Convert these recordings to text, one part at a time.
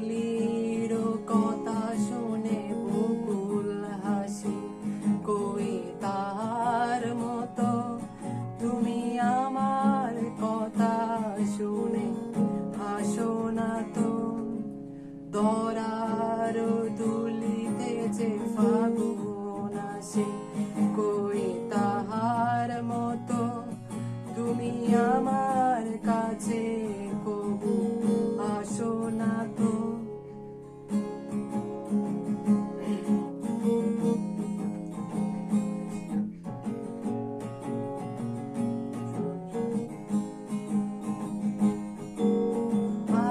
কলির কথা শুনে বকুল হাসি, কই তাহার মতো তুমি আমার কথা শুনে হাসো না তো। দরার দুলিতে যে ফাগুন আসে, কই তাহার মতো তুমি আমার কাছে কবু আসো না তো।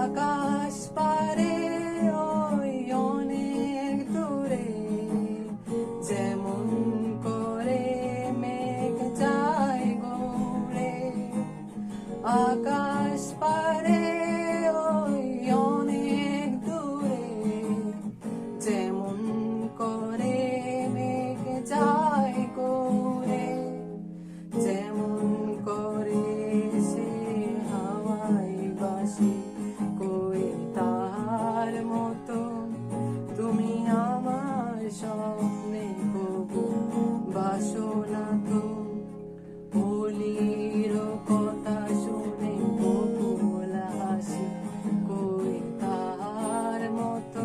আকাশ পারে ওই অনেক দূরে, যেমন করে মেঘ যায় ঘুরে। আকাশ পারে ওই অনেক দূরে, যেমন করে মেঘ যায় ঘুরে। যেমন করে সে হাওয়ায় বাসে, কই তাহার মতো তুমি আমার স্বপ্নে কবু বাসো না তো। বলির কথা শুনে বকুল হাসি, কই তাহার মতো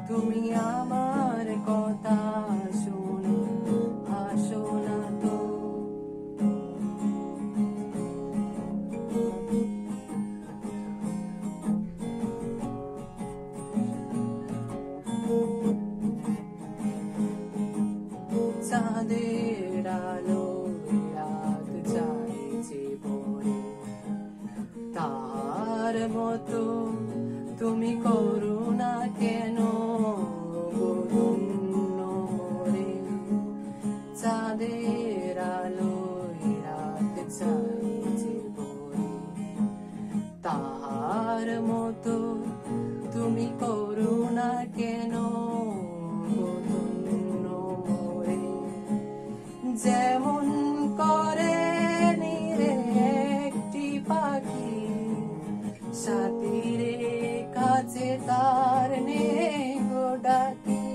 তুমি আমার কথা শুনে হাসো না তো। চাঁদের আলো রাত চাইছে ভরে, তার মতো তুমি করো না কেন বরুণ মোরে। চাঁদের আলো রাত চাইছে ভরে, তার মতো তুমি করো না কেন বরুণ মোরে। যেমন করে নিরে একটি পাখি, সাথীরে কাছে তার নেগো ডাকি।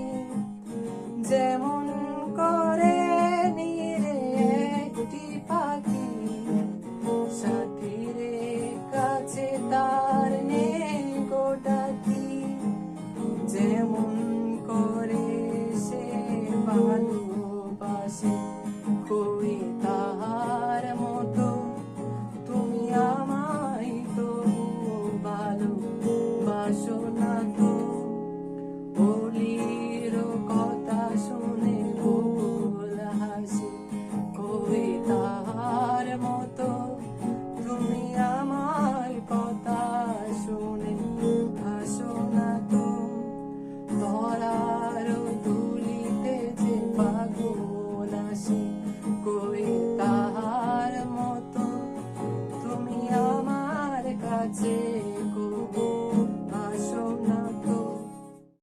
যেমন করে নিরে একটি পাখি, সাথীরে কাছে তার নেগো ডাকি। যেমন করে সে ভালোবাসে, কই তাহার মতো তুমি আমায় তো ভালোবাসো না তো।